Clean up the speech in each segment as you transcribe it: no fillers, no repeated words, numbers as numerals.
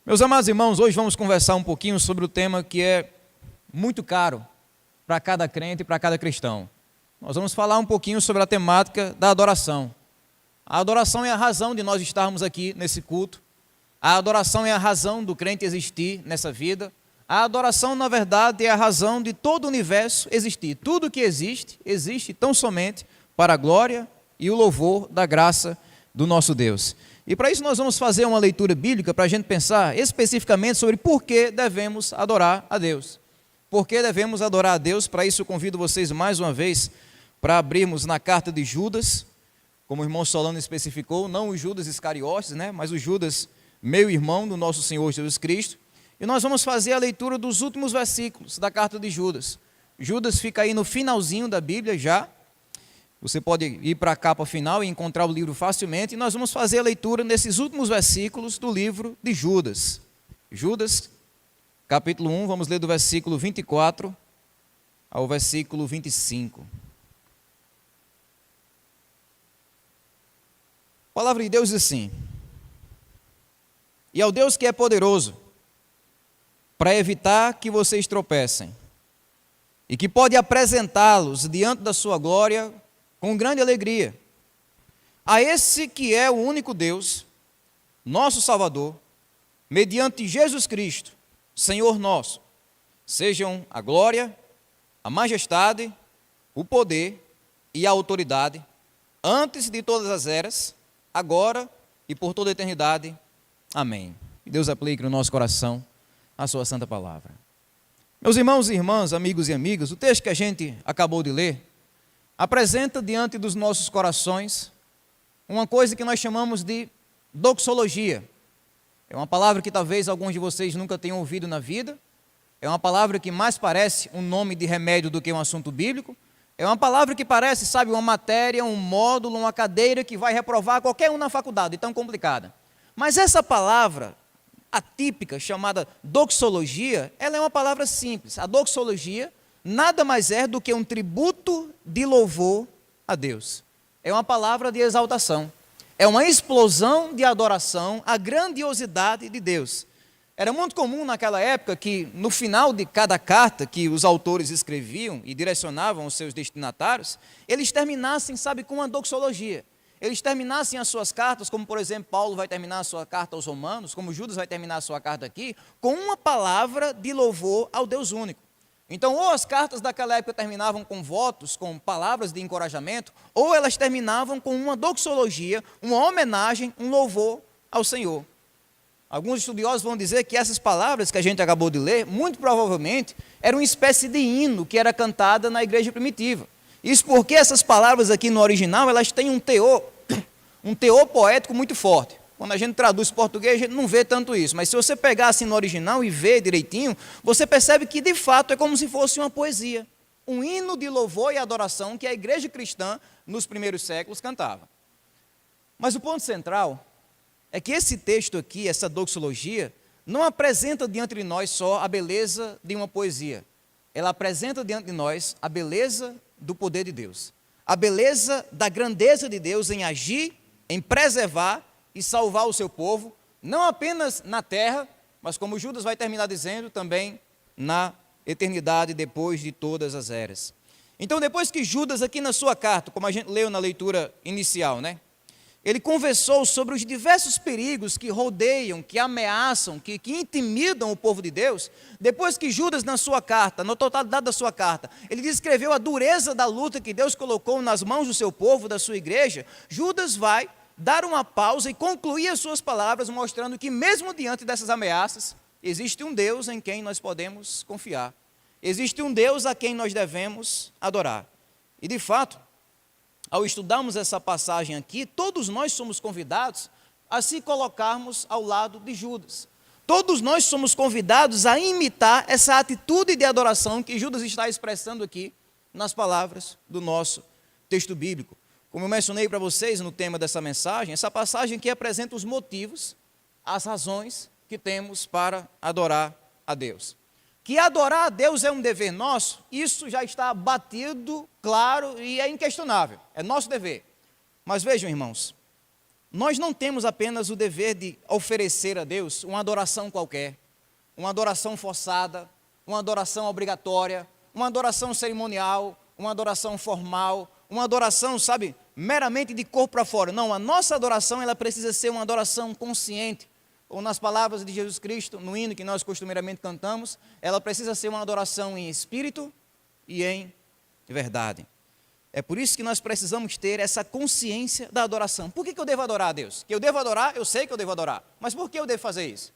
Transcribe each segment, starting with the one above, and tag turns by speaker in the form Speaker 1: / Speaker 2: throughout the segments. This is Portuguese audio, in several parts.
Speaker 1: Meus amados irmãos, hoje vamos conversar um pouquinho sobre o tema que é muito caro para cada crente e para cada cristão. Nós vamos falar um pouquinho sobre a temática da adoração. A adoração é a razão de nós estarmos aqui nesse culto. A adoração é a razão do crente existir nessa vida. A adoração, na verdade, é a razão de todo o universo existir. Tudo que existe, existe tão somente para a glória e o louvor da graça do nosso Deus. E para isso nós vamos fazer uma leitura bíblica para a gente pensar especificamente sobre por que devemos adorar a Deus. Por que devemos adorar a Deus? Para isso eu convido vocês mais uma vez para abrirmos na carta de Judas, como o irmão Solano especificou, não o Judas Iscariotes, mas o Judas, meu irmão do nosso Senhor Jesus Cristo. E nós vamos fazer a leitura dos últimos versículos da carta de Judas. Judas fica aí no finalzinho da Bíblia já. Você pode ir para a capa final e encontrar o livro facilmente. E nós vamos fazer a leitura nesses últimos versículos do livro de Judas. Judas, capítulo 1, vamos ler do versículo 24 ao versículo 25. A palavra de Deus diz assim: E ao Deus que é poderoso, para evitar que vocês tropecem, e que pode apresentá-los diante da sua glória com grande alegria, a esse que é o único Deus, nosso Salvador, mediante Jesus Cristo, Senhor nosso, sejam a glória, a majestade, o poder e a autoridade, antes de todas as eras, agora e por toda a eternidade. Amém. Que Deus aplique no nosso coração a sua santa palavra. Meus irmãos e irmãs, amigos e amigas, o texto que a gente acabou de ler apresenta diante dos nossos corações uma coisa que nós chamamos de doxologia. É uma palavra que talvez alguns de vocês nunca tenham ouvido na vida. É uma palavra que mais parece um nome de remédio do que um assunto bíblico. É uma palavra que parece, sabe, uma matéria, um módulo, uma cadeira que vai reprovar qualquer um na faculdade, tão complicada. Mas essa palavra atípica, chamada doxologia, ela é uma palavra simples. A doxologia nada mais é do que um tributo de louvor a Deus. É uma palavra de exaltação. É uma explosão de adoração à grandiosidade de Deus. Era muito comum naquela época que no final de cada carta que os autores escreviam e direcionavam aos seus destinatários, eles terminassem, sabe, com uma doxologia. Eles terminassem as suas cartas, como por exemplo Paulo vai terminar a sua carta aos Romanos, como Judas vai terminar a sua carta aqui, com uma palavra de louvor ao Deus único. Então, ou as cartas daquela época terminavam com votos, com palavras de encorajamento, ou elas terminavam com uma doxologia, uma homenagem, um louvor ao Senhor. Alguns estudiosos vão dizer que essas palavras que a gente acabou de ler, muito provavelmente, eram uma espécie de hino que era cantada na igreja primitiva. Isso porque essas palavras aqui no original, elas têm um teor poético muito forte. Quando a gente traduz português, a gente não vê tanto isso. Mas se você pegar assim no original e ver direitinho, você percebe que de fato é como se fosse uma poesia. Um hino de louvor e adoração que a igreja cristã, nos primeiros séculos, cantava. Mas o ponto central é que esse texto aqui, essa doxologia, não apresenta diante de nós só a beleza de uma poesia. Ela apresenta diante de nós a beleza do poder de Deus. A beleza da grandeza de Deus em agir, em preservar e salvar o seu povo, não apenas na terra, mas como Judas vai terminar dizendo, também na eternidade depois de todas as eras. Então, depois que Judas aqui na sua carta, como a gente leu na leitura inicial, ele conversou sobre os diversos perigos que rodeiam, que ameaçam, que intimidam o povo de Deus. Depois que Judas na sua carta, na totalidade da sua carta, ele descreveu a dureza da luta que Deus colocou nas mãos do seu povo, da sua igreja, Judas vai dar uma pausa e concluir as suas palavras, mostrando que mesmo diante dessas ameaças, existe um Deus em quem nós podemos confiar. Existe um Deus a quem nós devemos adorar. E de fato, ao estudarmos essa passagem aqui, todos nós somos convidados a se colocarmos ao lado de Judas. Todos nós somos convidados a imitar essa atitude de adoração que Judas está expressando aqui nas palavras do nosso texto bíblico. Como eu mencionei para vocês no tema dessa mensagem, essa passagem aqui apresenta os motivos, as razões que temos para adorar a Deus. Que adorar a Deus é um dever nosso, isso já está batido, claro e é inquestionável, é nosso dever. Mas vejam, irmãos, nós não temos apenas o dever de oferecer a Deus uma adoração qualquer, uma adoração forçada, uma adoração obrigatória, uma adoração cerimonial, uma adoração formal, uma adoração, sabe, meramente de corpo para fora. Não, a nossa adoração, ela precisa ser uma adoração consciente. Ou nas palavras de Jesus Cristo, no hino que nós costumeiramente cantamos, ela precisa ser uma adoração em espírito e em verdade. É por isso que nós precisamos ter essa consciência da adoração. Por que eu devo adorar a Deus? Que eu devo adorar, eu sei que eu devo adorar. Mas por que eu devo fazer isso?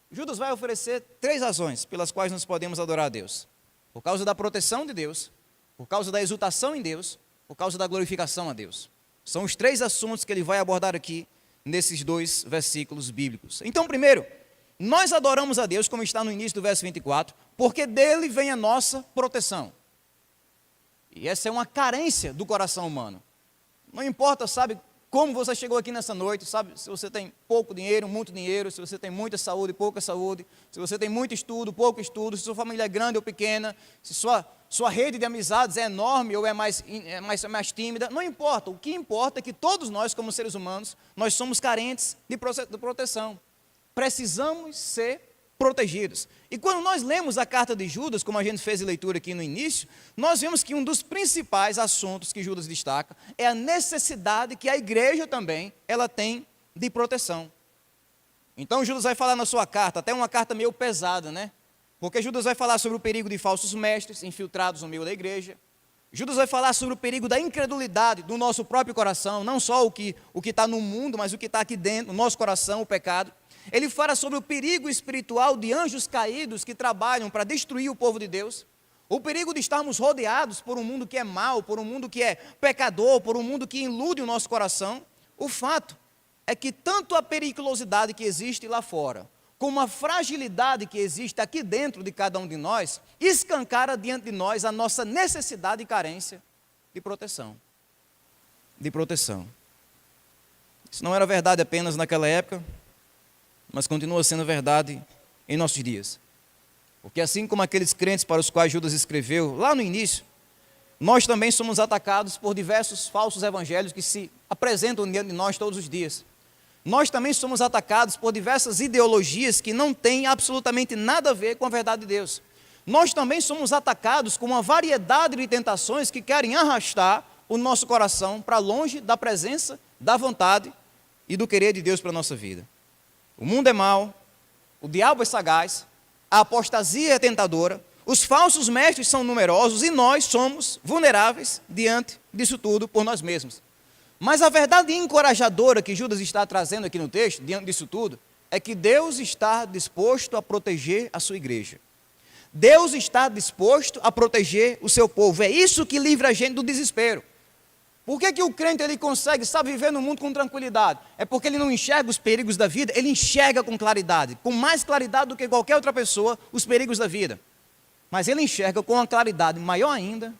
Speaker 1: Judas vai oferecer 3 razões pelas quais nós podemos adorar a Deus. Por causa da proteção de Deus, por causa da exultação em Deus, por causa da glorificação a Deus. São os 3 assuntos que ele vai abordar aqui nesses 2 versículos bíblicos. Então, primeiro, nós adoramos a Deus, como está no início do verso 24, porque dele vem a nossa proteção. E essa é uma carência do coração humano. Não importa, sabe, como você chegou aqui nessa noite, sabe, se você tem pouco dinheiro, muito dinheiro, se você tem muita saúde, pouca saúde, se você tem muito estudo, pouco estudo, se sua família é grande ou pequena, se sua rede de amizades é enorme ou é mais tímida, não importa. O que importa é que todos nós, como seres humanos, nós somos carentes de proteção. Precisamos ser protegidos. E quando nós lemos a carta de Judas, como a gente fez a leitura aqui no início, nós vemos que um dos principais assuntos que Judas destaca é a necessidade que a igreja também ela tem de proteção. Então Judas vai falar na sua carta, até uma carta meio pesada, né? Porque Judas vai falar sobre o perigo de falsos mestres infiltrados no meio da igreja. Judas vai falar sobre o perigo da incredulidade do nosso próprio coração, não só o que está no mundo, mas o que está aqui dentro, no nosso coração, o pecado. Ele fala sobre o perigo espiritual de anjos caídos que trabalham para destruir o povo de Deus. O perigo de estarmos rodeados por um mundo que é mau, por um mundo que é pecador, por um mundo que ilude o nosso coração. O fato é que tanto a periculosidade que existe lá fora, como a fragilidade que existe aqui dentro de cada um de nós, escancara diante de nós a nossa necessidade e carência de proteção. De proteção. Isso não era verdade apenas naquela época, mas continua sendo verdade em nossos dias. Porque assim como aqueles crentes para os quais Judas escreveu lá no início, nós também somos atacados por diversos falsos evangelhos que se apresentam diante de nós todos os dias. Nós também somos atacados por diversas ideologias que não têm absolutamente nada a ver com a verdade de Deus. Nós também somos atacados com uma variedade de tentações que querem arrastar o nosso coração para longe da presença, da vontade e do querer de Deus para a nossa vida. O mundo é mau, o diabo é sagaz, a apostasia é tentadora, os falsos mestres são numerosos e nós somos vulneráveis diante disso tudo por nós mesmos. Mas a verdade encorajadora que Judas está trazendo aqui no texto, diante disso tudo, é que Deus está disposto a proteger a sua igreja. Deus está disposto a proteger o seu povo. É isso que livra a gente do desespero. Por que o crente ele consegue, sabe, viver no mundo com tranquilidade? É porque ele não enxerga os perigos da vida, ele enxerga com claridade, com mais claridade do que qualquer outra pessoa, os perigos da vida. Mas ele enxerga com uma claridade maior ainda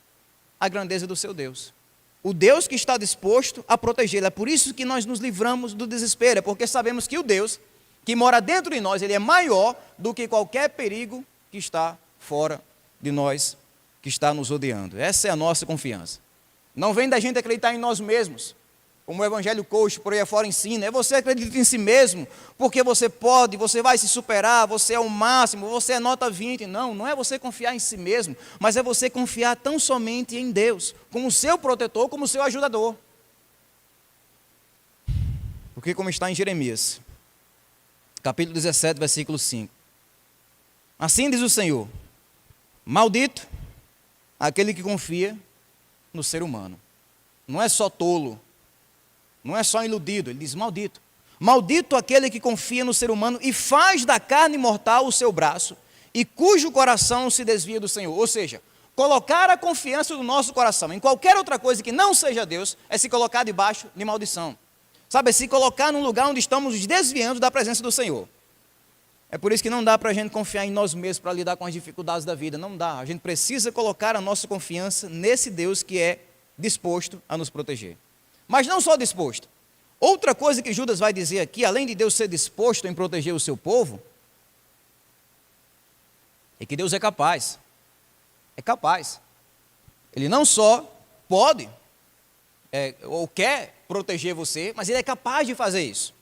Speaker 1: a grandeza do seu Deus. O Deus que está disposto a protegê-lo. É por isso que nós nos livramos do desespero, é porque sabemos que o Deus que mora dentro de nós, ele é maior do que qualquer perigo que está fora de nós, que está nos rodeando. Essa é a nossa confiança. Não vem da gente acreditar em nós mesmos, como o evangelho coach por aí afora ensina. É você acreditar em si mesmo, porque você pode, você vai se superar, você é o máximo, você é nota 20. Não, não é você confiar em si mesmo, mas é você confiar tão somente em Deus, como seu protetor, como seu ajudador. Porque como está em Jeremias, capítulo 17, versículo 5. Assim diz o Senhor: maldito aquele que confia no ser humano. Não é só tolo, não é só iludido, ele diz maldito. Maldito aquele que confia no ser humano e faz da carne mortal o seu braço, e cujo coração se desvia do Senhor. Ou seja, colocar a confiança do nosso coração em qualquer outra coisa que não seja Deus, é se colocar debaixo de maldição. Sabe, é se colocar num lugar onde estamos nos desviando da presença do Senhor. É por isso que não dá para a gente confiar em nós mesmos para lidar com as dificuldades da vida. Não dá. A gente precisa colocar a nossa confiança nesse Deus que é disposto a nos proteger. Mas não só disposto. Outra coisa que Judas vai dizer aqui, além de Deus ser disposto em proteger o seu povo, é que Deus é capaz. É capaz. Ele não só pode, ou quer proteger você, mas ele é capaz de fazer isso.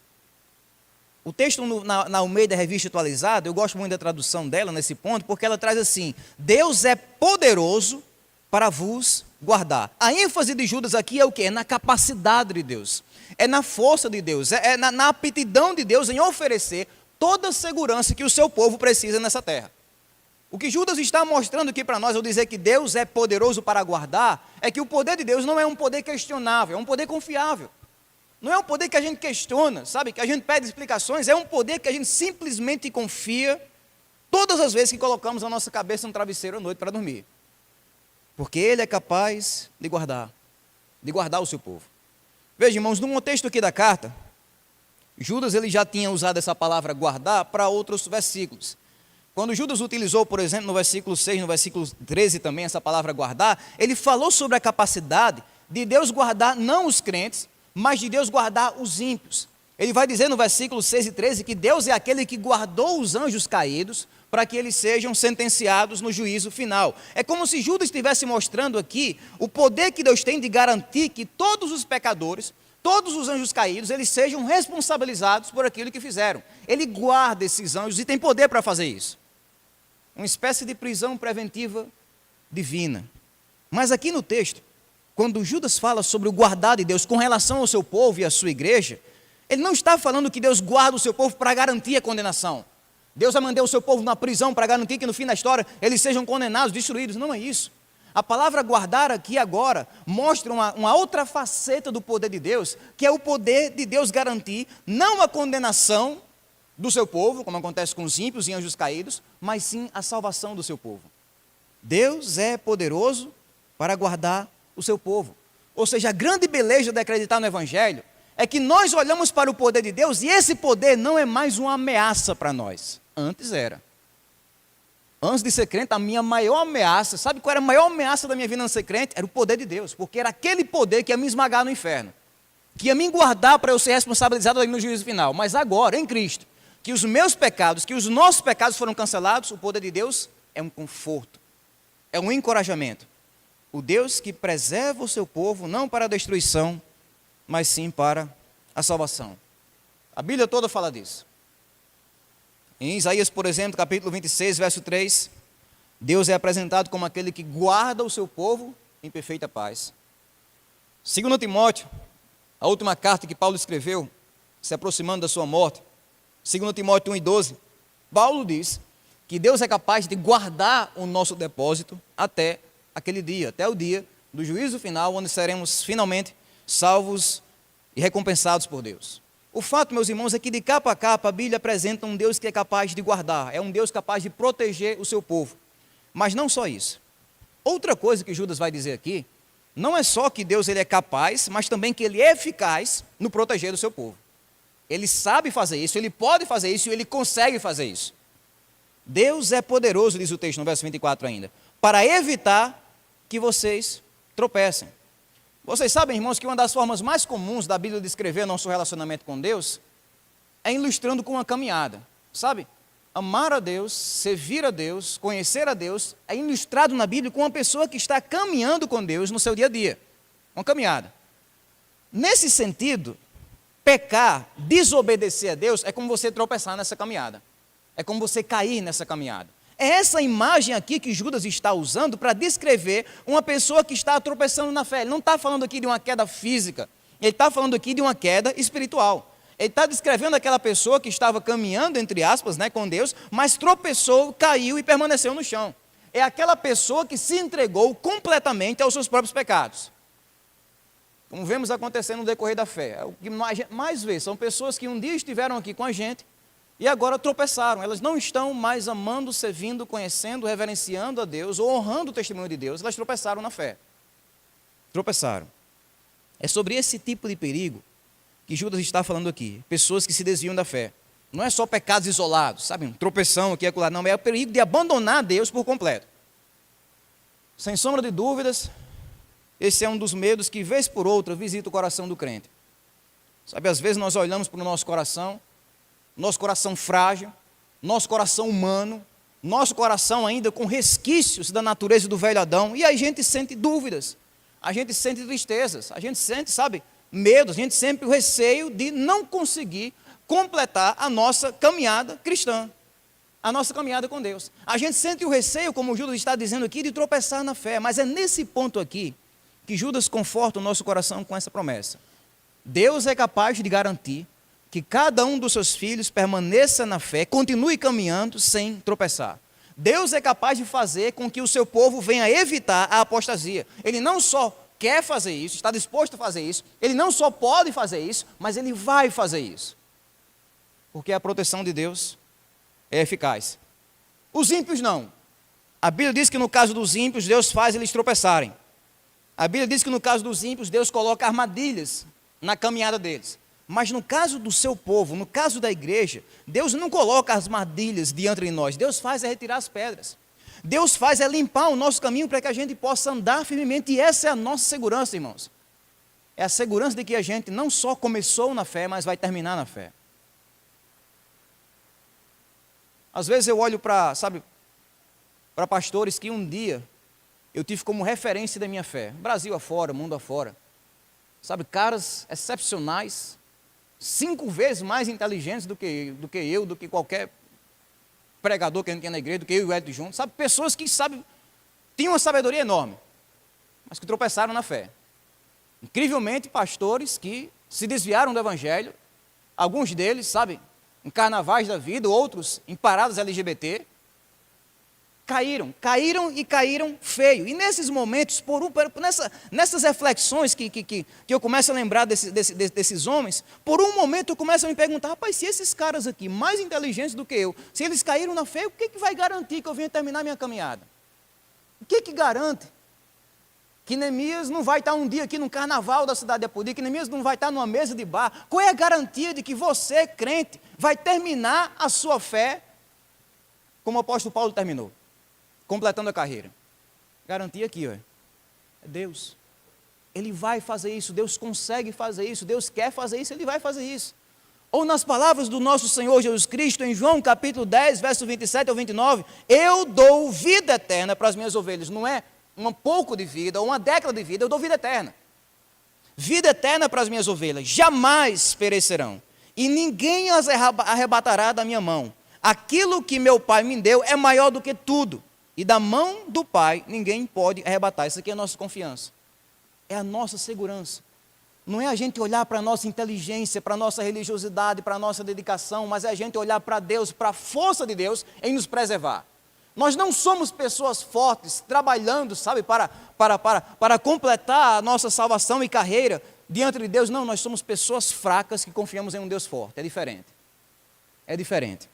Speaker 1: O texto na Almeida Revista Atualizada, eu gosto muito da tradução dela nesse ponto, porque ela traz assim: Deus é poderoso para vos guardar. A ênfase de Judas aqui é o quê? É na capacidade de Deus, é na força de Deus, é na aptidão de Deus em oferecer toda a segurança que o seu povo precisa nessa terra. O que Judas está mostrando aqui para nós, ao dizer que Deus é poderoso para guardar, é que o poder de Deus não é um poder questionável, é um poder confiável. Não é um poder que a gente questiona, sabe? Que a gente pede explicações, é um poder que a gente simplesmente confia todas as vezes que colocamos a nossa cabeça no travesseiro à noite para dormir. Porque Ele é capaz de guardar o seu povo. Veja, irmãos, no contexto aqui da carta, Judas ele já tinha usado essa palavra guardar para outros versículos. Quando Judas utilizou, por exemplo, no versículo 6, no versículo 13 também, essa palavra guardar, ele falou sobre a capacidade de Deus guardar não os crentes, mas de Deus guardar os ímpios. Ele vai dizer no versículo 6 e 13 que Deus é aquele que guardou os anjos caídos para que eles sejam sentenciados no juízo final. É como se Judas estivesse mostrando aqui o poder que Deus tem de garantir que todos os pecadores, todos os anjos caídos, eles sejam responsabilizados por aquilo que fizeram. Ele guarda esses anjos e tem poder para fazer isso. Uma espécie de prisão preventiva divina. Mas aqui no texto, quando Judas fala sobre o guardar de Deus com relação ao seu povo e à sua igreja, ele não está falando que Deus guarda o seu povo para garantir a condenação. Deus vai mandar o seu povo na prisão para garantir que no fim da história eles sejam condenados, destruídos. Não é isso. A palavra guardar aqui agora mostra uma outra faceta do poder de Deus, que é o poder de Deus garantir não a condenação do seu povo, como acontece com os ímpios e anjos caídos, mas sim a salvação do seu povo. Deus é poderoso para guardar o seu povo. Ou seja, a grande beleza de acreditar no Evangelho é que nós olhamos para o poder de Deus e esse poder não é mais uma ameaça para nós. Antes era. Antes de ser crente, a minha maior ameaça, sabe qual era a maior ameaça da minha vida antes de ser crente? Era o poder de Deus, porque era aquele poder que ia me esmagar no inferno, que ia me guardar para eu ser responsabilizado ali no juízo final. Mas agora, em Cristo, que os meus pecados, que os nossos pecados foram cancelados, o poder de Deus é um conforto, é um encorajamento. O Deus que preserva o seu povo, não para a destruição, mas sim para a salvação. A Bíblia toda fala disso. Em Isaías, por exemplo, capítulo 26, verso 3, Deus é apresentado como aquele que guarda o seu povo em perfeita paz. 2 Timóteo, a última carta que Paulo escreveu, se aproximando da sua morte, 2 Timóteo 1:12, Paulo diz que Deus é capaz de guardar o nosso depósito até aquele dia, até o dia do juízo final, onde seremos finalmente salvos e recompensados por Deus. O fato, meus irmãos, é que de capa a capa a Bíblia apresenta um Deus que é capaz de guardar, é um Deus capaz de proteger o seu povo. Mas não só isso. Outra coisa que Judas vai dizer aqui, não é só que Deus ele é capaz, mas também que ele é eficaz no proteger do seu povo. Ele sabe fazer isso, ele pode fazer isso e ele consegue fazer isso. Deus é poderoso, diz o texto no verso 24 ainda, para evitar que vocês tropecem. Vocês sabem, irmãos, que uma das formas mais comuns da Bíblia descrever nosso relacionamento com Deus é ilustrando com uma caminhada, sabe? Amar a Deus, servir a Deus, conhecer a Deus, é ilustrado na Bíblia com uma pessoa que está caminhando com Deus no seu dia a dia, uma caminhada. Nesse sentido, pecar, desobedecer a Deus, é como você tropeçar nessa caminhada, é como você cair nessa caminhada. É essa imagem aqui que Judas está usando para descrever uma pessoa que está tropeçando na fé. Ele não está falando aqui de uma queda física, ele está falando aqui de uma queda espiritual. Ele está descrevendo aquela pessoa que estava caminhando, entre aspas, com Deus, mas tropeçou, caiu e permaneceu no chão. É aquela pessoa que se entregou completamente aos seus próprios pecados. Como vemos acontecer no decorrer da fé. É o que mais vê, são pessoas que um dia estiveram aqui com a gente, e agora tropeçaram, elas não estão mais amando, servindo, conhecendo, reverenciando a Deus, ou honrando o testemunho de Deus, elas tropeçaram na fé. Tropeçaram. É sobre esse tipo de perigo que Judas está falando aqui, pessoas que se desviam da fé. Não é só pecados isolados, sabe, tropeção aqui e acolá, não, é o perigo de abandonar Deus por completo. Sem sombra de dúvidas, esse é um dos medos que, vez por outra, visita o coração do crente. Sabe, às vezes nós olhamos para o nosso coração frágil, nosso coração humano, nosso coração ainda com resquícios da natureza do velho Adão, e aí a gente sente dúvidas. a gente sente tristezas, a gente sente, sabe, medo, a gente sente o receio de não conseguir completar a nossa caminhada cristã, a nossa caminhada com Deus. A gente sente o receio, como o Judas está dizendo aqui, de tropeçar na fé, mas é nesse ponto aqui que Judas conforta o nosso coração com essa promessa. Deus é capaz de garantir que cada um dos seus filhos permaneça na fé, continue caminhando sem tropeçar. Deus é capaz de fazer com que o seu povo venha evitar a apostasia. Ele não só quer fazer isso, está disposto a fazer isso, ele não só pode fazer isso, mas ele vai fazer isso. Porque a proteção de Deus é eficaz. Os ímpios não. A Bíblia diz que no caso dos ímpios, Deus faz eles tropeçarem. A Bíblia diz que no caso dos ímpios, Deus coloca armadilhas na caminhada deles. Mas no caso do seu povo, no caso da igreja, Deus não coloca as armadilhas diante de nós. Deus faz é retirar as pedras. Deus faz é limpar o nosso caminho para que a gente possa andar firmemente. E essa é a nossa segurança, irmãos. É a segurança de que a gente não só começou na fé, mas vai terminar na fé. Às vezes eu olho para pastores que um dia eu tive como referência da minha fé. Brasil afora, mundo afora. Sabe, caras excepcionais, 5 vezes mais inteligentes do que eu, do que qualquer pregador que a gente tem na igreja, do que eu e o Edson juntos. Sabe, pessoas que, tinham uma sabedoria enorme, mas que tropeçaram na fé. Incrivelmente, pastores que se desviaram do evangelho, alguns deles, em carnavais da vida, outros em paradas LGBT, caíram feio. E nesses momentos, nessas reflexões que eu começo a lembrar desses homens, por um momento eu começo a me perguntar, rapaz, se esses caras aqui, mais inteligentes do que eu, se eles caíram na fé, o que vai garantir que eu venha terminar minha caminhada? O que garante que Neemias não vai estar um dia aqui no carnaval da cidade de Apodi, que Neemias não vai estar numa mesa de bar? Qual é a garantia de que você, crente, vai terminar a sua fé como o apóstolo Paulo terminou? Completando a carreira. Garantia aqui, é Deus. Ele vai fazer isso, Deus consegue fazer isso, Deus quer fazer isso, Ele vai fazer isso. Ou nas palavras do nosso Senhor Jesus Cristo, em João capítulo 10, verso 27 ao 29, eu dou vida eterna para as minhas ovelhas. Não é um pouco de vida, ou uma década de vida, eu dou vida eterna. Vida eterna para as minhas ovelhas, jamais perecerão, e ninguém as arrebatará da minha mão. Aquilo que meu Pai me deu é maior do que tudo. E da mão do Pai, ninguém pode arrebatar. Isso aqui é a nossa confiança. É a nossa segurança. Não é a gente olhar para a nossa inteligência, para a nossa religiosidade, para a nossa dedicação, mas é a gente olhar para Deus, para a força de Deus em nos preservar. Nós não somos pessoas fortes, trabalhando, para completar a nossa salvação e carreira diante de Deus. Não, nós somos pessoas fracas que confiamos em um Deus forte. É diferente. É diferente.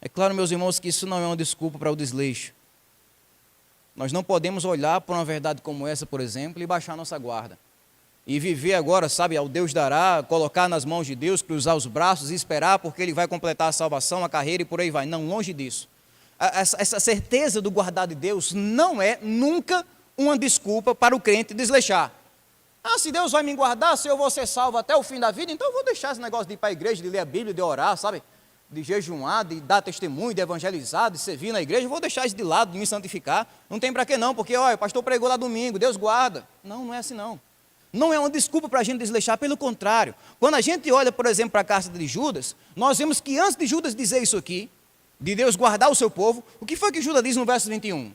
Speaker 1: É claro, meus irmãos, que isso não é uma desculpa para o desleixo. Nós não podemos olhar para uma verdade como essa, por exemplo, e baixar nossa guarda. E viver agora, ao Deus dará, colocar nas mãos de Deus, cruzar os braços e esperar porque Ele vai completar a salvação, a carreira e por aí vai. Não, longe disso. Essa certeza do guardar de Deus não é nunca uma desculpa para o crente desleixar. Se Deus vai me guardar, se eu vou ser salvo até o fim da vida, então eu vou deixar esse negócio de ir para a igreja, de ler a Bíblia, de orar, de jejuar, de dar testemunho, de evangelizar, de servir na igreja. Eu vou deixar isso de lado, de me santificar. Não tem para que não, porque o pastor pregou lá domingo, Deus guarda. Não é assim não. Não é uma desculpa para a gente desleixar, pelo contrário. Quando a gente olha, por exemplo, para a carta de Judas, nós vemos que antes de Judas dizer isso aqui, de Deus guardar o seu povo, o que foi que Judas diz no verso 21?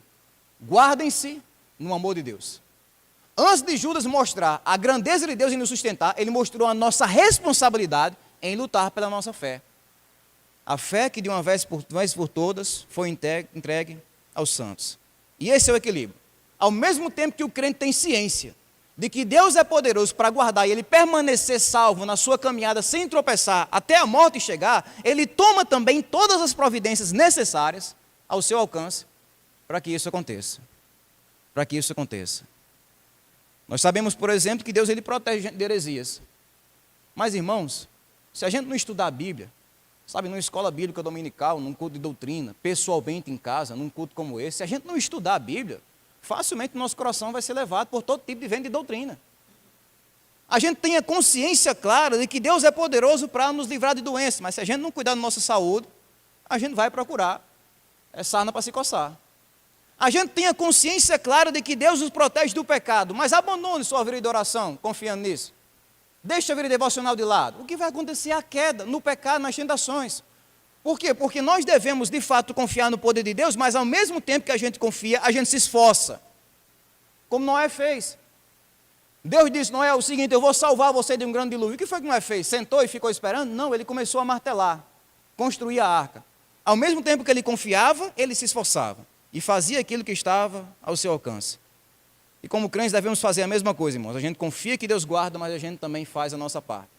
Speaker 1: Guardem-se no amor de Deus. Antes de Judas mostrar a grandeza de Deus em nos sustentar, ele mostrou a nossa responsabilidade em lutar pela nossa fé. A fé que de uma vez por todas foi entregue aos santos. E esse é o equilíbrio. Ao mesmo tempo que o crente tem ciência de que Deus é poderoso para guardar e ele permanecer salvo na sua caminhada sem tropeçar até a morte chegar, ele toma também todas as providências necessárias ao seu alcance para que isso aconteça. Para que isso aconteça. Nós sabemos, por exemplo, que Deus ele protege de heresias. Mas, irmãos, se a gente não estudar a Bíblia, numa escola bíblica dominical, num culto de doutrina, pessoalmente em casa, num culto como esse, se a gente não estudar a Bíblia, facilmente nosso coração vai ser levado por todo tipo de vento de doutrina. A gente tem a consciência clara de que Deus é poderoso para nos livrar de doenças, mas se a gente não cuidar da nossa saúde, a gente vai procurar sarna para se coçar. A gente tenha consciência clara de que Deus nos protege do pecado, mas abandone sua vida de oração, confiando nisso. Deixe a vida devocional de lado. O que vai acontecer é a queda no pecado, nas tentações. Por quê? Porque nós devemos, de fato, confiar no poder de Deus, mas ao mesmo tempo que a gente confia, a gente se esforça. Como Noé fez. Deus disse, Noé, é o seguinte, eu vou salvar você de um grande dilúvio. O que foi que Noé fez? Sentou e ficou esperando? Não, ele começou a martelar, construir a arca. Ao mesmo tempo que ele confiava, ele se esforçava e fazia aquilo que estava ao seu alcance. E como crentes devemos fazer a mesma coisa, irmãos. A gente confia que Deus guarda, mas a gente também faz a nossa parte.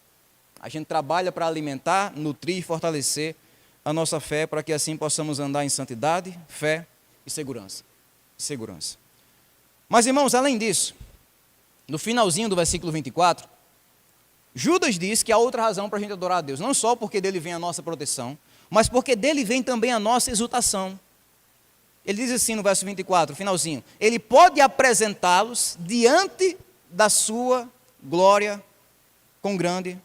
Speaker 1: A gente trabalha para alimentar, nutrir e fortalecer a nossa fé, para que assim possamos andar em santidade, fé e segurança. Mas, irmãos, além disso, no finalzinho do versículo 24, Judas diz que há outra razão para a gente adorar a Deus. Não só porque dele vem a nossa proteção, mas porque dele vem também a nossa exultação. Ele diz assim no verso 24, finalzinho, ele pode apresentá-los diante da sua glória com grande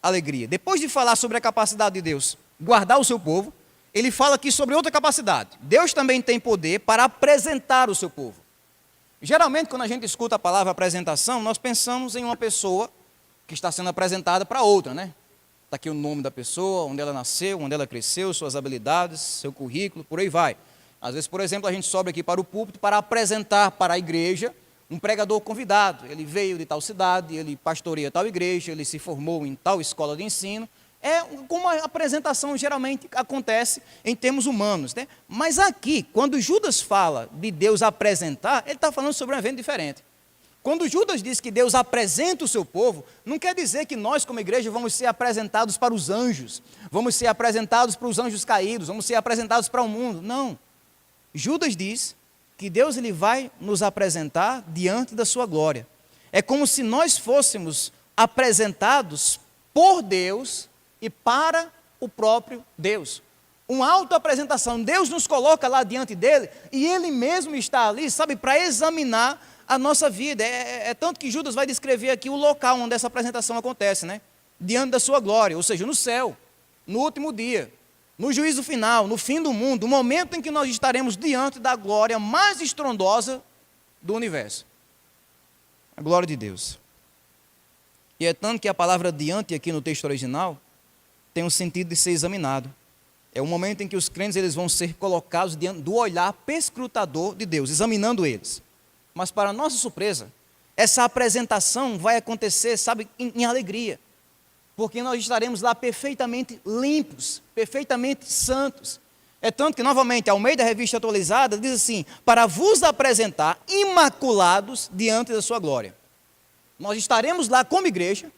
Speaker 1: alegria. Depois de falar sobre a capacidade de Deus guardar o seu povo, ele fala aqui sobre outra capacidade. Deus também tem poder para apresentar o seu povo. Geralmente, quando a gente escuta a palavra apresentação, nós pensamos em uma pessoa que está sendo apresentada para outra, né? Está aqui o nome da pessoa, onde ela nasceu, onde ela cresceu, suas habilidades, seu currículo, por aí vai. Às vezes, por exemplo, a gente sobe aqui para o púlpito para apresentar para a igreja um pregador convidado. Ele veio de tal cidade, ele pastoreia tal igreja, ele se formou em tal escola de ensino. É como a apresentação geralmente acontece em termos humanos, né? Mas aqui, quando Judas fala de Deus apresentar, ele está falando sobre um evento diferente. Quando Judas diz que Deus apresenta o seu povo, não quer dizer que nós, como igreja, vamos ser apresentados para os anjos, vamos ser apresentados para os anjos caídos, vamos ser apresentados para o mundo. Não. Judas diz que Deus ele vai nos apresentar diante da sua glória. É como se nós fôssemos apresentados por Deus e para o próprio Deus. Uma autoapresentação. Deus nos coloca lá diante dele e ele mesmo está ali, sabe, para examinar a nossa vida. É tanto que Judas vai descrever aqui o local onde essa apresentação acontece, né? Diante da sua glória, ou seja, no céu, no último dia, no juízo final, no fim do mundo, o momento em que nós estaremos diante da glória mais estrondosa do universo. A glória de Deus. E é tanto que a palavra diante aqui no texto original tem um sentido de ser examinado. É o momento em que os crentes eles vão ser colocados diante do olhar perscrutador de Deus, examinando eles. Mas para nossa surpresa, essa apresentação vai acontecer, sabe, em alegria. Porque nós estaremos lá perfeitamente limpos, perfeitamente santos. É tanto que, novamente, ao meio da revista atualizada, diz assim, para vos apresentar imaculados diante da sua glória. Nós estaremos lá como igreja,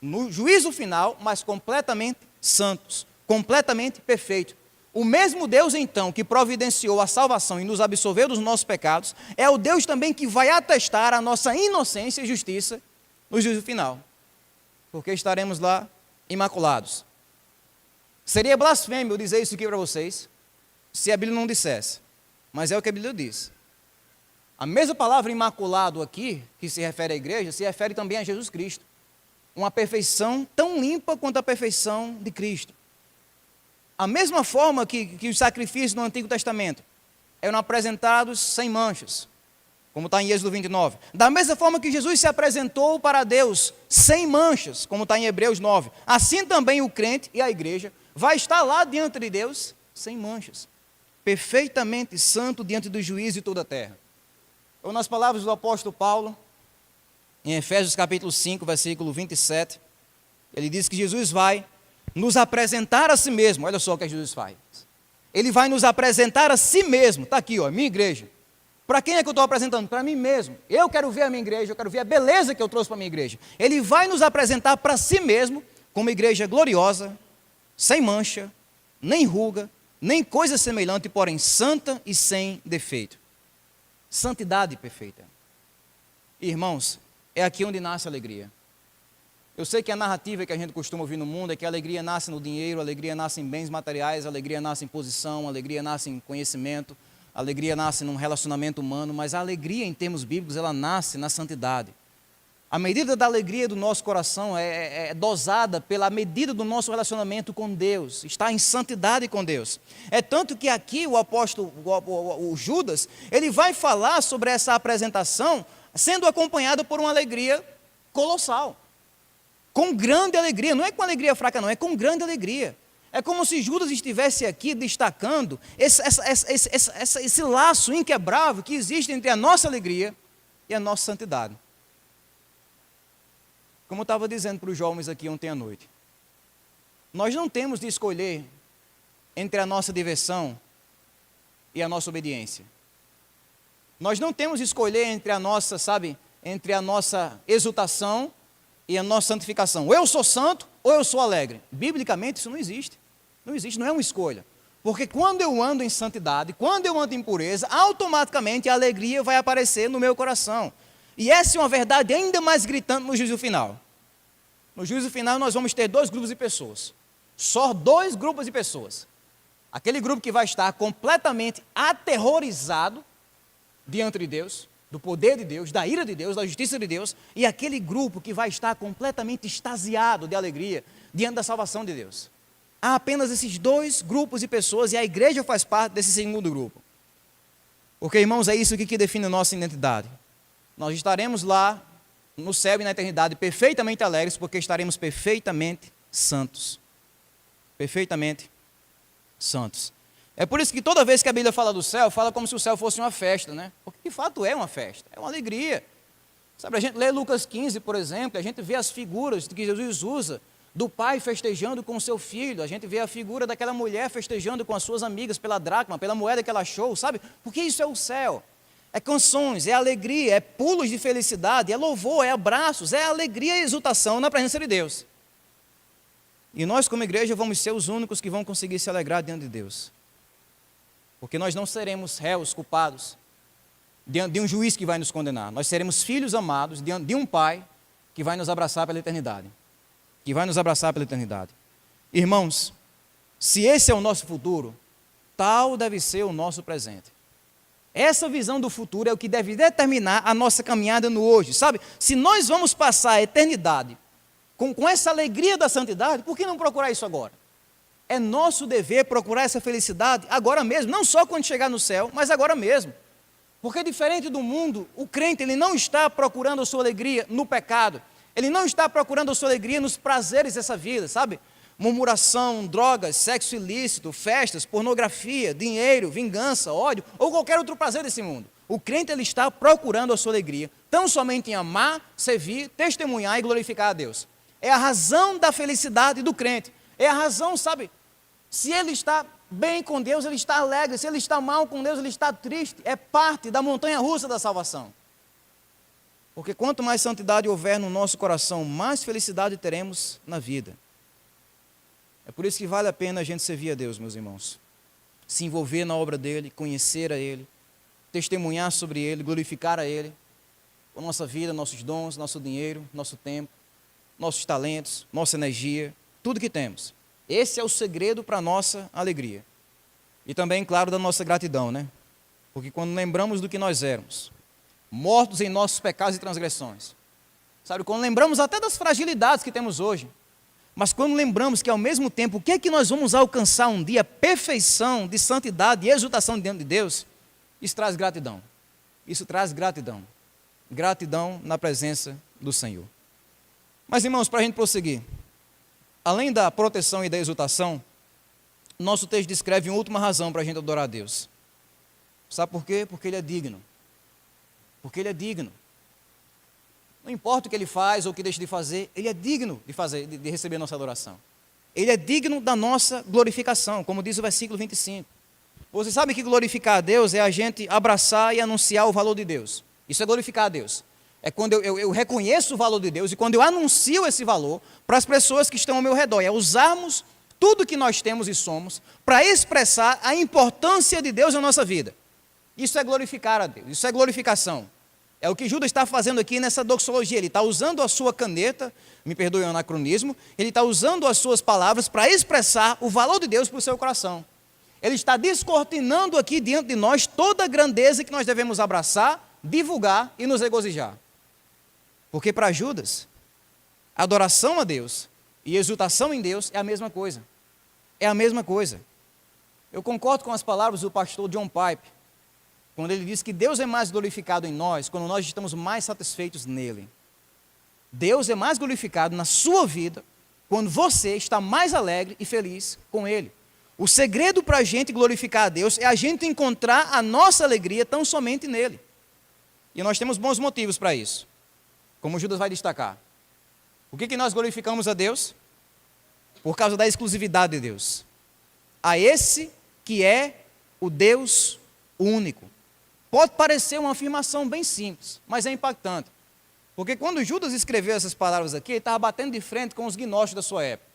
Speaker 1: no juízo final, mas completamente santos, completamente perfeitos. O mesmo Deus, então, que providenciou a salvação e nos absolveu dos nossos pecados, é o Deus também que vai atestar a nossa inocência e justiça no juízo final. Porque estaremos lá imaculados. Seria blasfêmio eu dizer isso aqui para vocês, se a Bíblia não dissesse. Mas é o que a Bíblia diz. A mesma palavra imaculado aqui, que se refere à igreja, se refere também a Jesus Cristo. Uma perfeição tão limpa quanto a perfeição de Cristo. A mesma forma que os sacrifícios no Antigo Testamento eram apresentados sem manchas, como está em Êxodo 29. Da mesma forma que Jesus se apresentou para Deus sem manchas, como está em Hebreus 9. Assim também o crente e a igreja vai estar lá diante de Deus sem manchas. Perfeitamente santo diante do juízo de toda a terra. Ou nas palavras do apóstolo Paulo, em Efésios capítulo 5, versículo 27, ele diz que Jesus vai nos apresentar a si mesmo. Olha só o que Jesus faz. Ele vai nos apresentar a si mesmo. Está aqui, ó, minha igreja. Para quem é que eu estou apresentando? Para mim mesmo. Eu quero ver a minha igreja, eu quero ver a beleza que eu trouxe para a minha igreja. Ele vai nos apresentar para si mesmo como igreja gloriosa, sem mancha, nem ruga, nem coisa semelhante, porém santa e sem defeito. Santidade perfeita. Irmãos, é aqui onde nasce a alegria. Eu sei que a narrativa que a gente costuma ouvir no mundo é que a alegria nasce no dinheiro, a alegria nasce em bens materiais, a alegria nasce em posição, a alegria nasce em conhecimento, a alegria nasce num relacionamento humano, mas a alegria em termos bíblicos, ela nasce na santidade. A medida da alegria do nosso coração é dosada pela medida do nosso relacionamento com Deus, está em santidade com Deus. É tanto que aqui o apóstolo, o Judas, ele vai falar sobre essa apresentação, sendo acompanhado por uma alegria colossal. Com grande alegria, não é com alegria fraca não, é com grande alegria. É como se Judas estivesse aqui destacando esse laço inquebrável que existe entre a nossa alegria e a nossa santidade. Como eu estava dizendo para os jovens aqui ontem à noite, nós não temos de escolher entre a nossa diversão e a nossa obediência. Nós não temos de escolher entre a nossa, entre a nossa exultação e a nossa santificação. Ou eu sou santo ou eu sou alegre. Biblicamente isso não existe. Não existe, não é uma escolha. Porque quando eu ando em santidade, quando eu ando em pureza, automaticamente a alegria vai aparecer no meu coração. E essa é uma verdade ainda mais gritante no juízo final. No juízo final nós vamos ter dois grupos de pessoas. Só dois grupos de pessoas. Aquele grupo que vai estar completamente aterrorizado diante de Deus, do poder de Deus, da ira de Deus, da justiça de Deus, e aquele grupo que vai estar completamente extasiado de alegria diante da salvação de Deus. Há apenas esses dois grupos de pessoas e a igreja faz parte desse segundo grupo. Porque, irmãos, é isso que define a nossa identidade. Nós estaremos lá no céu e na eternidade perfeitamente alegres, porque estaremos perfeitamente santos. Perfeitamente santos. É por isso que toda vez que a Bíblia fala do céu, fala como se o céu fosse uma festa, né? Porque de fato é uma festa, é uma alegria. Sabe, a gente lê Lucas 15, por exemplo, a gente vê as figuras que Jesus usa, do pai festejando com o seu filho, a gente vê a figura daquela mulher festejando com as suas amigas pela dracma, pela moeda que ela achou, sabe? Porque isso é o céu. É canções, é alegria, é pulos de felicidade, é louvor, é abraços, é alegria e exultação na presença de Deus. E nós como igreja vamos ser os únicos que vão conseguir se alegrar diante de Deus. Porque nós não seremos réus, culpados, diante de um juiz que vai nos condenar. Nós seremos filhos amados diante de um pai que vai nos abraçar pela eternidade. Que vai nos abraçar pela eternidade. Irmãos, se esse é o nosso futuro, tal deve ser o nosso presente. Essa visão do futuro é o que deve determinar a nossa caminhada no hoje, sabe? Se nós vamos passar a eternidade com essa alegria da santidade, por que não procurar isso agora? É nosso dever procurar essa felicidade agora mesmo, não só quando chegar no céu, mas agora mesmo. Porque diferente do mundo, o crente ele não está procurando a sua alegria no pecado, ele não está procurando a sua alegria nos prazeres dessa vida, sabe? Murmuração, drogas, sexo ilícito, festas, pornografia, dinheiro, vingança, ódio, ou qualquer outro prazer desse mundo. O crente ele está procurando a sua alegria, tão somente em amar, servir, testemunhar e glorificar a Deus. É a razão da felicidade do crente. É a razão, sabe? Se ele está bem com Deus, ele está alegre. Se ele está mal com Deus, ele está triste. É parte da montanha-russa da salvação. Porque quanto mais santidade houver no nosso coração, mais felicidade teremos na vida. É por isso que vale a pena a gente servir a Deus, meus irmãos. Se envolver na obra dEle, conhecer a Ele, testemunhar sobre Ele, glorificar a Ele, com nossa vida, nossos dons, nosso dinheiro, nosso tempo, nossos talentos, nossa energia, tudo que temos. Esse é o segredo para a nossa alegria. E também, claro, da nossa gratidão, né? Porque quando lembramos do que nós éramos, mortos em nossos pecados e transgressões, sabe, quando lembramos até das fragilidades que temos hoje, mas quando lembramos que ao mesmo tempo, o que é que nós vamos alcançar um dia? Perfeição de santidade e exultação diante de Deus, isso traz gratidão. Isso traz gratidão. Gratidão na presença do Senhor. Mas, irmãos, para a gente prosseguir, além da proteção e da exultação, nosso texto descreve uma última razão para a gente adorar a Deus. Sabe por quê? Porque Ele é digno. Porque Ele é digno. Não importa o que Ele faz ou o que deixa de fazer, Ele é digno de receber nossa adoração. Ele é digno da nossa glorificação, como diz o versículo 25. Você sabe que glorificar a Deus é a gente abraçar e anunciar o valor de Deus. Isso é glorificar a Deus. É quando eu reconheço o valor de Deus e quando eu anuncio esse valor para as pessoas que estão ao meu redor. É usarmos tudo que nós temos e somos para expressar a importância de Deus na nossa vida. Isso é glorificar a Deus, isso é glorificação. É o que Judas está fazendo aqui nessa doxologia. Ele está usando a sua caneta, me perdoe o anacronismo, ele está usando as suas palavras para expressar o valor de Deus para o seu coração. Ele está descortinando aqui diante de nós toda a grandeza que nós devemos abraçar, divulgar e nos regozijar. Porque para Judas, adoração a Deus e exultação em Deus é a mesma coisa. É a mesma coisa. Eu concordo com as palavras do pastor John Pipe, quando ele diz que Deus é mais glorificado em nós quando nós estamos mais satisfeitos nele. Deus é mais glorificado na sua vida quando você está mais alegre e feliz com ele. O segredo para a gente glorificar a Deus é a gente encontrar a nossa alegria tão somente nele. E nós temos bons motivos para isso, como Judas vai destacar. Por que nós glorificamos a Deus? Por causa da exclusividade de Deus. A esse que é o Deus único. Pode parecer uma afirmação bem simples, mas é impactante. Porque quando Judas escreveu essas palavras aqui, ele estava batendo de frente com os gnósticos da sua época.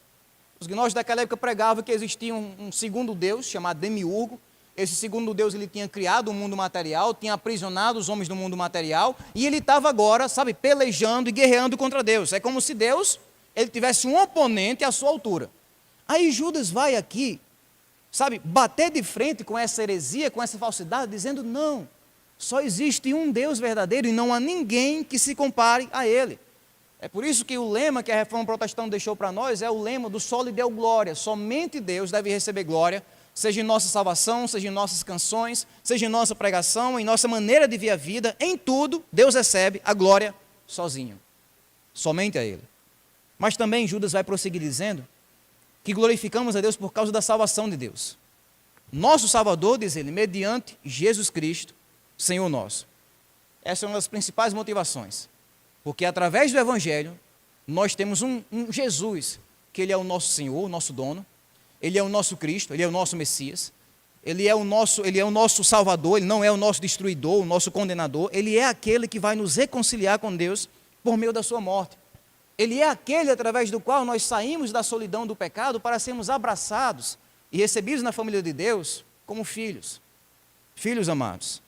Speaker 1: Os gnósticos daquela época pregavam que existia um segundo Deus, chamado Demiurgo. Esse segundo Deus, ele tinha criado o mundo material, tinha aprisionado os homens do mundo material, e ele estava agora, pelejando e guerreando contra Deus. É como se Deus, ele tivesse um oponente à sua altura. Aí Judas vai aqui, bater de frente com essa heresia, com essa falsidade, dizendo, não, só existe um Deus verdadeiro e não há ninguém que se compare a ele. É por isso que o lema que a Reforma Protestante deixou para nós é o lema do soli deo glória. Somente Deus deve receber glória, seja em nossa salvação, seja em nossas canções, seja em nossa pregação, em nossa maneira de ver a vida, em tudo, Deus recebe a glória sozinho, somente a Ele. Mas também Judas vai prosseguir dizendo que glorificamos a Deus por causa da salvação de Deus. Nosso Salvador, diz ele, mediante Jesus Cristo, Senhor nosso. Essa é uma das principais motivações, porque através do Evangelho, nós temos um Jesus, que Ele é o nosso Senhor, o nosso dono, Ele é o nosso Cristo, Ele é o nosso Messias, Ele é o nosso Salvador, Ele não é o nosso destruidor, o nosso condenador, Ele é aquele que vai nos reconciliar com Deus por meio da sua morte. Ele é aquele através do qual nós saímos da solidão do pecado para sermos abraçados e recebidos na família de Deus como filhos, filhos amados.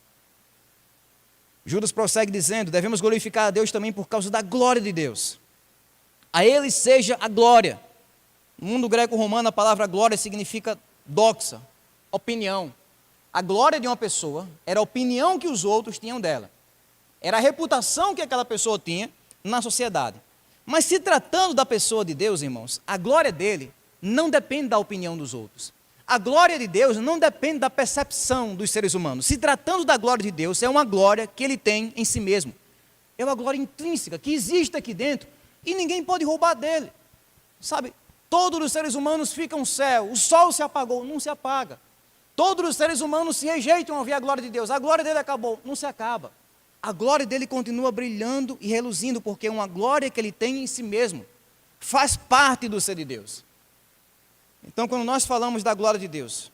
Speaker 1: Judas prossegue dizendo, devemos glorificar a Deus também por causa da glória de Deus. A Ele seja a glória. No mundo greco-romano, a palavra glória significa doxa, opinião. A glória de uma pessoa era a opinião que os outros tinham dela. Era a reputação que aquela pessoa tinha na sociedade. Mas se tratando da pessoa de Deus, irmãos, a glória dele não depende da opinião dos outros. A glória de Deus não depende da percepção dos seres humanos. Se tratando da glória de Deus, é uma glória que Ele tem em si mesmo. É uma glória intrínseca, que existe aqui dentro, e ninguém pode roubar dele. Todos os seres humanos ficam céu, o sol se apagou, não se apaga. Todos os seres humanos se rejeitam a ouvir a glória de Deus, a glória dele acabou, não se acaba. A glória dele continua brilhando e reluzindo, porque é uma glória que Ele tem em si mesmo. Faz parte do ser de Deus. Então, quando nós falamos da glória de Deus,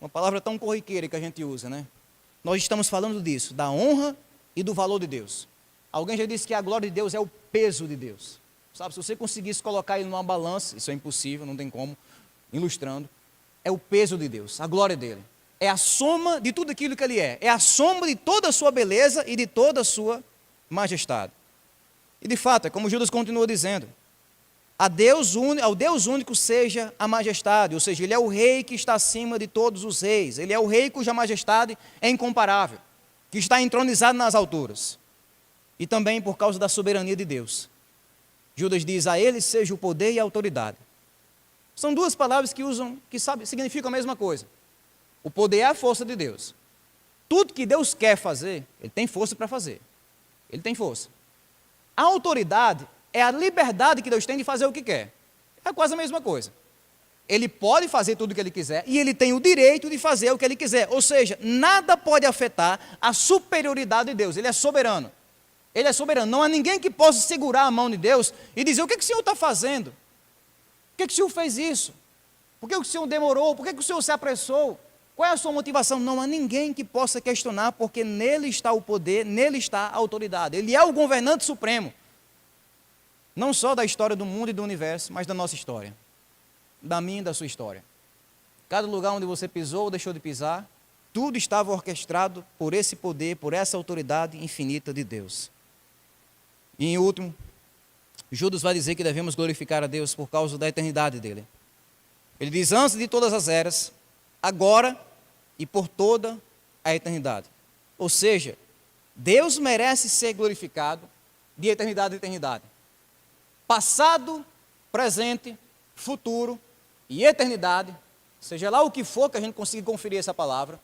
Speaker 1: uma palavra tão corriqueira que a gente usa, nós estamos falando disso, da honra e do valor de Deus. Alguém já disse que a glória de Deus é o peso de Deus. Se você conseguisse colocar ele numa balança, isso é impossível, não tem como, ilustrando, é o peso de Deus, a glória dele. É a soma de tudo aquilo que Ele é a soma de toda a sua beleza e de toda a sua majestade. E de fato, é como Judas continua dizendo, ao Deus único seja a majestade, ou seja, Ele é o Rei que está acima de todos os reis, Ele é o Rei cuja majestade é incomparável, que está entronizado nas alturas, e também por causa da soberania de Deus. Judas diz, a Ele seja o poder e a autoridade. São duas palavras que significam a mesma coisa. O poder é a força de Deus. Tudo que Deus quer fazer, Ele tem força para fazer. Ele tem força. A autoridade é a liberdade que Deus tem de fazer o que quer. É quase a mesma coisa. Ele pode fazer tudo o que Ele quiser e Ele tem o direito de fazer o que Ele quiser. Ou seja, nada pode afetar a superioridade de Deus. Ele é soberano. Ele é soberano. Não há ninguém que possa segurar a mão de Deus e dizer, o que o Senhor está fazendo? Por que o Senhor fez isso? Por que o Senhor demorou? Por que o Senhor se apressou? Qual é a sua motivação? Não há ninguém que possa questionar, porque nele está o poder, nele está a autoridade. Ele é o governante supremo. Não só da história do mundo e do universo, mas da nossa história. Da minha e da sua história. Cada lugar onde você pisou ou deixou de pisar, tudo estava orquestrado por esse poder, por essa autoridade infinita de Deus. E em último, Judas vai dizer que devemos glorificar a Deus por causa da eternidade dele. Ele diz, antes de todas as eras, agora e por toda a eternidade. Ou seja, Deus merece ser glorificado de eternidade a eternidade. Passado, presente, futuro e eternidade, seja lá o que for que a gente consiga conferir essa palavra,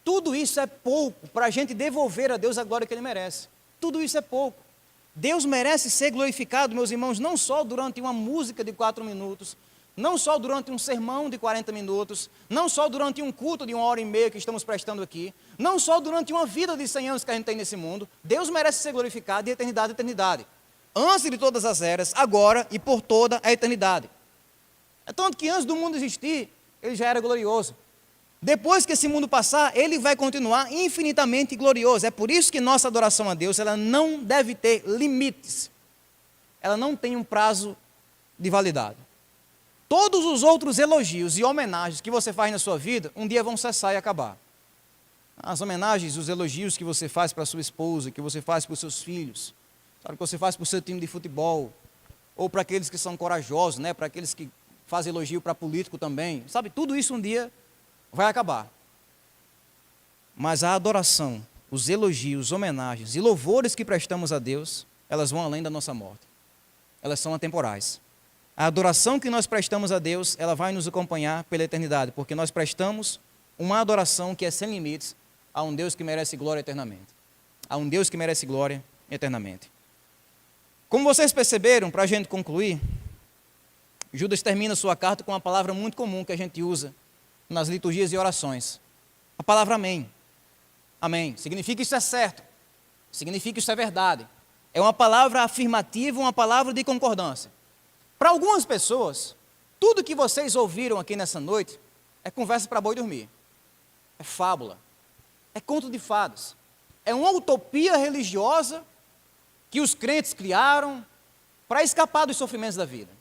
Speaker 1: tudo isso é pouco para a gente devolver a Deus a glória que Ele merece. Tudo isso é pouco. Deus merece ser glorificado, meus irmãos, não só durante uma música de 4 minutos, não só durante um sermão de 40 minutos, não só durante um culto de 1h30 que estamos prestando aqui, não só durante uma vida de 100 anos que a gente tem nesse mundo. Deus merece ser glorificado de eternidade a eternidade. Antes de todas as eras, agora e por toda a eternidade. É tanto que antes do mundo existir, Ele já era glorioso. Depois que esse mundo passar, Ele vai continuar infinitamente glorioso. É por isso que nossa adoração a Deus, ela não deve ter limites. Ela não tem um prazo de validade. Todos os outros elogios e homenagens que você faz na sua vida, um dia vão cessar e acabar. As homenagens, os elogios que você faz para a sua esposa, que você faz para os seus filhos, sabe, que você faz para o seu time de futebol, ou para aqueles que são corajosos, né, para aqueles que fazem elogio para político também, sabe, tudo isso um dia vai acabar. Mas a adoração, os elogios, homenagens e louvores que prestamos a Deus, elas vão além da nossa morte. Elas são atemporais. A adoração que nós prestamos a Deus, ela vai nos acompanhar pela eternidade, porque nós prestamos uma adoração que é sem limites a um Deus que merece glória eternamente. A um Deus que merece glória eternamente. Como vocês perceberam, para a gente concluir, Judas termina sua carta com uma palavra muito comum que a gente usa nas liturgias e orações. A palavra amém. Amém. Significa isso é certo. Significa isso é verdade. É uma palavra afirmativa, uma palavra de concordância. Para algumas pessoas, tudo que vocês ouviram aqui nessa noite é conversa para boi dormir. É fábula. É conto de fadas. É uma utopia religiosa que os crentes criaram para escapar dos sofrimentos da vida.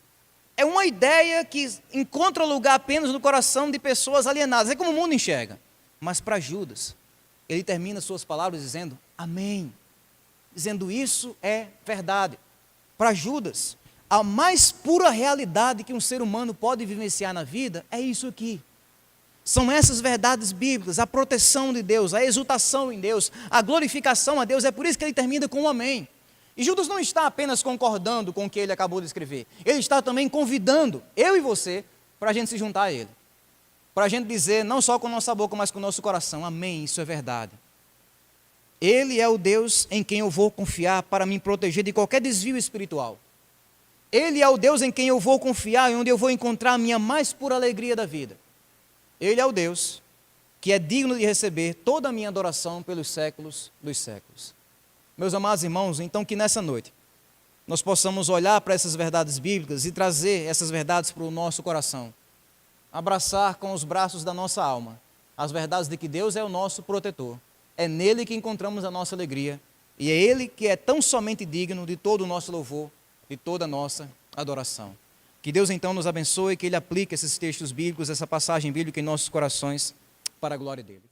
Speaker 1: É uma ideia que encontra lugar apenas no coração de pessoas alienadas. É como o mundo enxerga. Mas para Judas, ele termina suas palavras dizendo amém. Dizendo isso é verdade. Para Judas, a mais pura realidade que um ser humano pode vivenciar na vida é isso aqui. São essas verdades bíblicas, a proteção de Deus, a exultação em Deus, a glorificação a Deus. É por isso que ele termina com um amém. E Judas não está apenas concordando com o que ele acabou de escrever. Ele está também convidando eu e você para a gente se juntar a ele. Para a gente dizer, não só com nossa boca, mas com o nosso coração, amém, isso é verdade. Ele é o Deus em quem eu vou confiar para me proteger de qualquer desvio espiritual. Ele é o Deus em quem eu vou confiar e onde eu vou encontrar a minha mais pura alegria da vida. Ele é o Deus que é digno de receber toda a minha adoração pelos séculos dos séculos. Meus amados irmãos, então que nessa noite nós possamos olhar para essas verdades bíblicas e trazer essas verdades para o nosso coração. Abraçar com os braços da nossa alma as verdades de que Deus é o nosso protetor. É nele que encontramos a nossa alegria e é Ele que é tão somente digno de todo o nosso louvor, de toda a nossa adoração. Que Deus então nos abençoe e que Ele aplique esses textos bíblicos, essa passagem bíblica em nossos corações para a glória dEle.